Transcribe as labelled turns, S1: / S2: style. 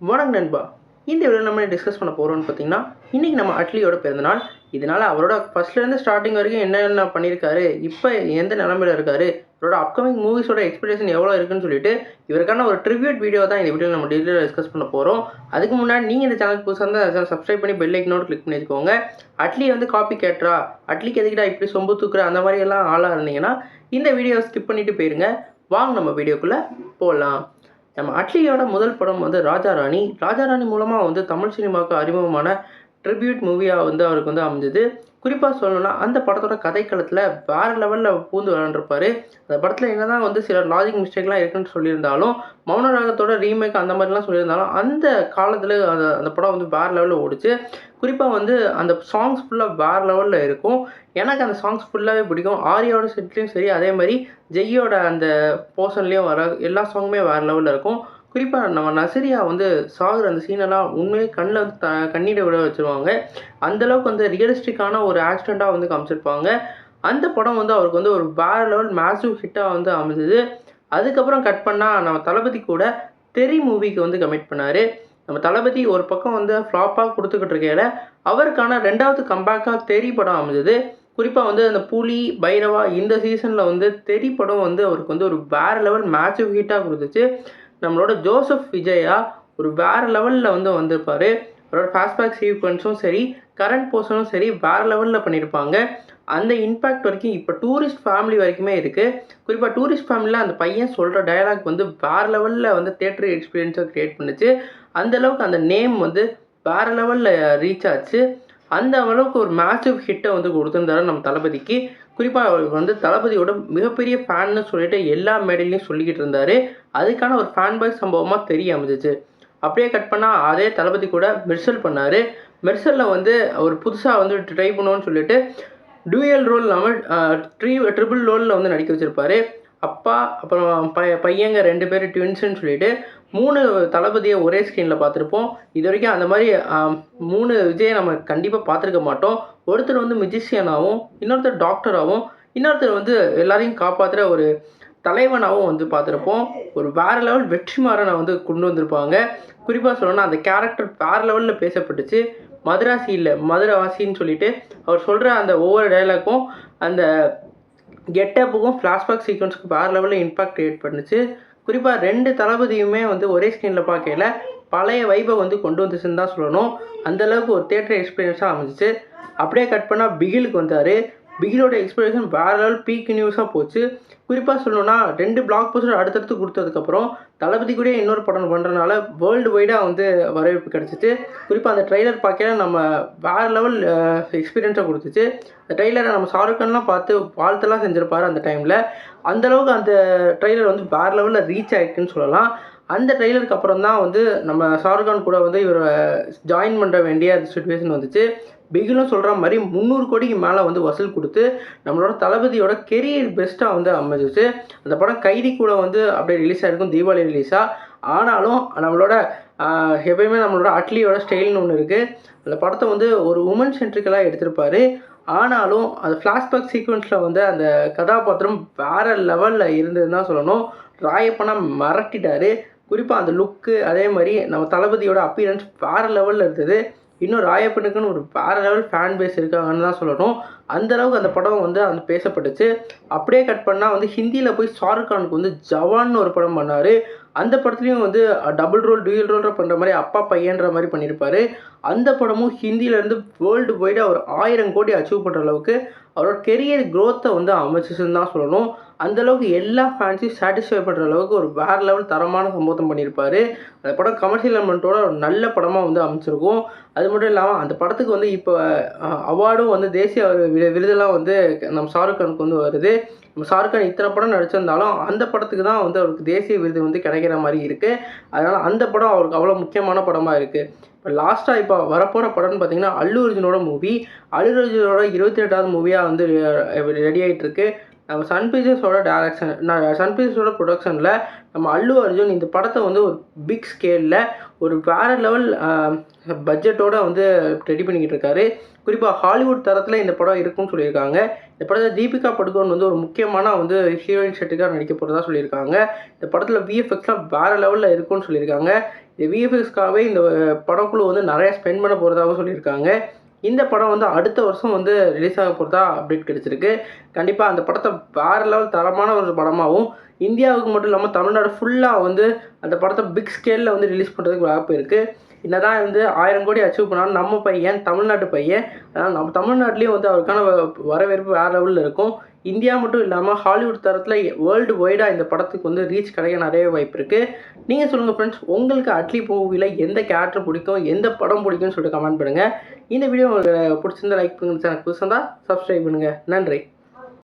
S1: வணக்கம் நண்பா. இந்த வீடியோ நம்ம டிஸ்கஸ் பண்ண போகிறோம்னு பார்த்தீங்கன்னா, இன்றைக்கி நம்ம அட்லியோட பிறந்தநாள். இதனால் அவரோட ஃபஸ்ட்லேருந்து ஸ்டார்டிங் வரைக்கும் என்னென்ன பண்ணியிருக்காரு, இப்போ எந்த நிலமையில் இருக்கார், இவரோட அப்கமிங் மூவிஸோட எக்ஸ்பெக்டேஷன் எவ்வளோ இருக்குன்னு சொல்லிட்டு இவருக்கான ஒரு ட்ரிபியூட் வீடியோ தான் இந்த வீடியோ நம்ம டீட்டெயிலாக டிஸ்கஸ் பண்ண போகிறோம். அதுக்கு முன்னாடி நீங்கள் இந்த சேனலுக்கு புதுசாக இருந்தால் சப்ஸ்கிரைப் பண்ணி பெல் ஐக்கனோட கிளிக் பண்ணி வச்சுக்கோங்க. அட்லி வந்து காப்பி கேட்ரா, அட்லிக்கு எதுக்கிட்டா இப்படி சொம்பு தூக்குற அந்த மாதிரியெல்லாம் ஆளாக இருந்தீங்கன்னா இந்த வீடியோவை ஸ்கிப் பண்ணிவிட்டு போயிருங்க. வாங்க நம்ம வீடியோக்குள்ளே போகலாம். நம்ம அட்லியோட முதல் படம் வந்து ராஜா ராணி மூலமாக வந்து தமிழ் சினிமாவுக்கு அறிமுகமான ட்ரிபியூட் மூவியாக வந்து அவருக்கு வந்து அமைஞ்சது. குறிப்பாக சொல்லணும்னா அந்த படத்தோட கதைக்களத்தில் வேறு லெவலில் பூந்து விளாண்டுருப்பார். அந்த படத்தில் என்ன தான் வந்து சில லாஜிக் மிஸ்டேக்லாம் இருக்குன்னு சொல்லியிருந்தாலும், மௌனராகத்தோட ரீமேக் அந்த மாதிரிலாம் சொல்லியிருந்தாலும் அந்த காலத்தில் அந்த படம் வந்து வேறு லெவலில் ஓடிச்சு. குறிப்பாக வந்து அந்த சாங்ஸ் ஃபுல்லாக வேறு லெவலில் இருக்கும். எனக்கு அந்த சாங்ஸ் ஃபுல்லாகவே பிடிக்கும். ஆரியோட செட்லேயும் சரி, அதே மாதிரி ஜெய்யோட அந்த போர்ஷன்லேயும் வர எல்லா சாங்குமே வேறு லெவலில் இருக்கும். குறிப்பாக நம்ம நசிரியா வந்து சாகுற அந்த சீனெல்லாம் உண்மையே கண்ணில் வந்து கண்ணீரை விட வச்சுருவாங்க. அந்தளவுக்கு வந்து ரியலிஸ்டிக்கான ஒரு ஆக்சிடெண்ட்டாக வந்து காமிச்சிருப்பாங்க. அந்த படம் வந்து அவருக்கு வந்து ஒரு வேறு லெவல் மேசிவ் ஹிட்டாக வந்து அமைஞ்சது. அதுக்கப்புறம் கட் பண்ணால் நம்ம தளபதி கூட தெரி மூவிக்கு வந்து கமிட் பண்ணார். நம்ம தளபதி ஒரு பக்கம் வந்து ஃப்ளாப்பாக கொடுத்துக்கிட்டு இருக்கையில் அவருக்கான 2வது கம்பேக்காக தெரி படம் அமைஞ்சது. குறிப்பாக வந்து அந்த புலி, பைரவா இந்த சீசனில் வந்து தெரி படம் வந்து அவருக்கு வந்து ஒரு வேறு லெவல் மேசிவ் ஹிட்டாக கொடுத்துச்சு. நம்மளோட ஜோசப் விஜயா ஒரு வேறு லெவலில் வந்து வந்திருப்பார். அவரோட ஃபாஸ்ட்பேக் சீக்வன்ஸும் சரி, கரண்ட் போர்ஷனும் சரி வேறு லெவலில் பண்ணியிருப்பாங்க. அந்த இம்பேக்ட் வரைக்கும் இப்போ டூரிஸ்ட் ஃபேமிலி வரைக்குமே இருக்குது. குறிப்பாக டூரிஸ்ட் ஃபேமிலியில் அந்த பையன் சொல்கிற டயலாக் வந்து வேறு லெவலில் வந்து தியேட்டர் எக்ஸ்பீரியன்ஸை க்ரியேட் பண்ணுச்சு. அந்தளவுக்கு அந்த நேம் வந்து வேறு லெவலில் ரீச் ஆச்சு. அந்த அளவுக்கு ஒரு மேசிவ் ஹிட்டை வந்து கொடுத்துருந்தாரு நம்ம தளபதிக்கு. குறிப்பாக அவர் வந்து தளபதியோட மிகப்பெரிய ஃபேன்னு சொல்லிட்டு எல்லா மேடையிலையும் சொல்லிக்கிட்டு இருந்தார். அதுக்கான ஒரு ஃபேன் பாய் சம்பவமாக தெரிய அமைஞ்சிச்சு. அப்படியே கட் பண்ணால் அதே தளபதி கூட மெர்சல் பண்ணார். மெர்சலில் வந்து அவர் புதுசாக வந்து ட்ரை பண்ணுவோன்னு சொல்லிட்டு டூயல் ரோல் இல்லாமல் ட்ரிபிள் ரோலில் வந்து நடிக்க வச்சுருப்பார். அப்பா அப்புறம் பையங்க 2 பேர் ட்வின்ஸுன்னு சொல்லிட்டு 3 தளபதியை ஒரே ஸ்க்ரீனில் பார்த்துருப்போம். இது வரைக்கும் அந்த மாதிரி 3 விஜயை நம்ம கண்டிப்பாக பார்த்துருக்க மாட்டோம். ஒருத்தர் வந்து மியூசிஷியனாகவும், இன்னொருத்தர் டாக்டராகவும், இன்னொருத்தர் வந்து எல்லாரையும் காப்பாற்றுற ஒரு தலைவனாகவும் வந்து பார்த்துருப்போம். ஒரு வேறு லெவல் வெற்றிமாறனை வந்து கொண்டு வந்திருப்பாங்க. குறிப்பாக சொல்லணும்னா அந்த கேரக்டர் வேறு லெவலில் பேசப்பட்டுச்சு. மதுராசி இல்லை மதுரவாசின்னு சொல்லிட்டு அவர் சொல்கிற அந்த ஒவ்வொரு டைலாக்கும் அந்த கெட்டப்புக்கும் ஃப்ளாஷ்பேக் சீக்வன்ஸுக்கும் வேறு லெவலில் இம்பாக்ட் க்ரியேட் பண்ணுச்சு. குறிப்பாக 2 தளபதியுமே வந்து ஒரே ஸ்க்ரீனில் பார்க்கையில் பழைய வைபை வந்து கொண்டு வந்துச்சுன்னு தான் சொல்லணும். அந்தளவுக்கு ஒரு தியேட்டர் எக்ஸ்பீரியன்ஸாக அமைஞ்சிச்சு. அப்படியே கட் பண்ணால் பிகிலுக்கு வந்தார். பிகிலோட எக்ஸ்பீரியன்ஸ் வேறு லெவல் பீக் நியூஸாக போச்சு. குறிப்பாக சொல்லணும்னா 2 பிளாக் போஸ்டர் அடுத்தடுத்து கொடுத்ததுக்கப்புறம் தளபதி கூட இன்னொரு படம் பண்ணுறதுனால வேர்ல்டு வைடாக வந்து வரவேற்பு கிடச்சிச்சு. குறிப்பாக அந்த ட்ரெய்லர் பார்க்கல நம்ம வேறு லெவல் எக்ஸ்பீரியன்ஸாக கொடுத்துச்சு. அந்த ட்ரெய்லரை நம்ம ஷாருக்கான்லாம் பார்த்து வாழ்த்தெல்லாம் செஞ்சுருப்பார் அந்த டைமில். அந்தளவுக்கு அந்த ட்ரெய்லர் வந்து வேறு லெவலில் ரீச் ஆகிருக்குன்னு சொல்லலாம். அந்த ட்ரெய்லருக்கு அப்புறம் தான் வந்து நம்ம ஷாருக்கான் கூட வந்து இவர் ஜாயின் பண்ணுற வேண்டிய சுச்சுவேஷன் வந்துச்சு. பிகிலும் சொல்கிற மாதிரி 300 கோடிக்கு மேலே வந்து வசூல் கொடுத்து நம்மளோட தளபதியோட கெரியர் பெஸ்ட்டாக வந்து அமைஞ்சிச்சு. அந்த படம் கைதி கூட வந்து அப்படியே ரிலீஸ் ஆகிருக்கும், தீபாவளி ரிலீஸாக. ஆனாலும் நம்மளோட எப்பயுமே நம்மளோட அட்லியோட ஸ்டைல்னு ஒன்று இருக்குது. அந்த படத்தை வந்து ஒரு உமன் சென்ட்ரிக்கலாக எடுத்திருப்பார். ஆனாலும் அந்த ஃப்ளாஷ்பேக் சீக்வன்ஸில் வந்து அந்த கதாபாத்திரம் வேறு லெவலில் இருந்ததுன்னு தான் சொல்லணும். ராயப்பனா மிரட்டிட்டார். குறிப்பாக அந்த லுக்கு, அதே மாதிரி நம்ம தளபதியோட அப்பீரன்ஸ் வேறு லெவலில் இருந்தது. இன்னும் ராயப்பனுக்குன்னு ஒரு வேறு லெவல் ஃபேன் பேஸ் இருக்காங்கன்னு தான் சொல்லணும். அந்தளவுக்கு அந்த படம் வந்து அந்த பேசப்பட்டுச்சு. அப்படியே கட் பண்ணால் வந்து ஹிந்தியில் போய் ஷாருக்கானுக்கு வந்து ஜவான்னு ஒரு படம் பண்ணார். அந்த படத்துலையும் வந்து டபுள் ரோல் டூயல் ரோல் பண்ணுற மாதிரி அப்பா பையன்ற மாதிரி பண்ணியிருப்பார். அந்த படமும் ஹிந்தியிலேருந்து வேர்ல்டு வைடாக ஒரு 1000 கோடி அச்சீவ் பண்ணுற அளவுக்கு அவரோட கெரியர் க்ரோத்தை வந்து அமைச்சிச்சுன்னு தான் சொல்லணும். அந்தளவுக்கு எல்லா ஃபேன்ஸையும் சாட்டிஸ்ஃபை பண்ணுற அளவுக்கு ஒரு வேறு லெவல் தரமான சம்பவம் பண்ணியிருப்பார். அந்த படம் கமர்ஷியல் எலமெண்ட்டோட ஒரு நல்ல படமாக வந்து அமைச்சிருக்கும். அது மட்டும் இல்லாமல் அந்த படத்துக்கு வந்து இப்போ அவார்டும் வந்து தேசிய விருதெல்லாம் வந்து நம்ம ஷாருக்கானுக்கு வந்து வருது. நம்ம ஷாருக்கான் இத்தனை படம் நடிச்சிருந்தாலும் அந்த படத்துக்கு தான் வந்து அவருக்கு தேசிய விருது வந்து கிடைக்கிற மாதிரி இருக்குது. அதனால் அந்த படம் அவருக்கு அவ்வளோ முக்கியமான படமாக இருக்குது. இப்போ லாஸ்ட்டாக இப்போ வரப்போகிற படம்னு பார்த்தீங்கன்னா அல்லு அர்ஜுனோட மூவி. அல்லு அர்ஜுனோட 28வது மூவியாக வந்து ரெடி ஆகிட்டுருக்கு. நம்ம சன் பிக்சர்ஸோட சன் பிக்சர்ஸோட ப்ரொடக்ஷனில் நம்ம அல்லு அர்ஜுன் இந்த படத்தை வந்து ஒரு பிக் ஸ்கேலில் ஒரு வேறு லெவல் பட்ஜெட்டோடு வந்து ரெடி பண்ணிக்கிட்டு இருக்காரு. குறிப்பாக ஹாலிவுட் தரத்தில் இந்த படம் இருக்குன்னு சொல்லியிருக்காங்க. இந்த படத்தில் தீபிகா படுகோன் வந்து ஒரு முக்கியமான வந்து ஹீரோயின் செட்டுக்காக நடிக்க போகிறதா சொல்லியிருக்காங்க. இந்த படத்தில் விஎஃப்எக்ஸ்லாம் வேறு லெவலில் இருக்குன்னு சொல்லியிருக்காங்க. இந்த விஎஃப்எக்ஸ்க்காகவே இந்த படக்குழு வந்து நிறையா ஸ்பெண்ட் பண்ண போகிறதாகவும் சொல்லியிருக்காங்க. இந்த படம் வந்து அடுத்த வருஷம் வந்து ரிலீஸ் ஆக போகிறதா அப்டேட் கிடச்சிருக்கு. கண்டிப்பாக அந்த படத்தை வேறு லெவல் தரமான ஒரு படமாகவும் இந்தியாவுக்கு மட்டும் இல்லாமல் தமிழ்நாடு ஃபுல்லாக வந்து அந்த படத்தை பிக் ஸ்கேலில் வந்து ரிலீஸ் பண்ணுறதுக்கு வாய்ப்பு இருக்குது. என்னதான் வந்து 1000 கோடி அச்சீவ் பண்ணாலும் நம்ம பையன் தமிழ்நாட்டு பையன், அதனால் நம்ம தமிழ்நாட்டிலையும் வந்து அவருக்கான வரவேற்பு வேறு லெவலில் இருக்கும். இந்தியா மட்டும் இல்லாமல் ஹாலிவுட் தரத்தில் வேர்ல்டு வைடாக இந்த படத்துக்கு வந்து ரீச் கிடைக்க நிறைய வாய்ப்பு இருக்குது. நீங்கள் சொல்லுங்கள் ஃப்ரெண்ட்ஸ், உங்களுக்கு அட்லி மூவியில் எந்த கேரக்டர் பிடிக்கும், எந்த படம் பிடிக்கும்னு சொல்லிட்டு கமெண்ட் பண்ணுங்கள். இந்த வீடியோ உங்களுக்கு பிடிச்சிருந்தா லைக் பண்ணுங்கள், சேனல் புதுசாக இருந்தால் சப்ஸ்கிரைப் பண்ணுங்கள். நன்றி.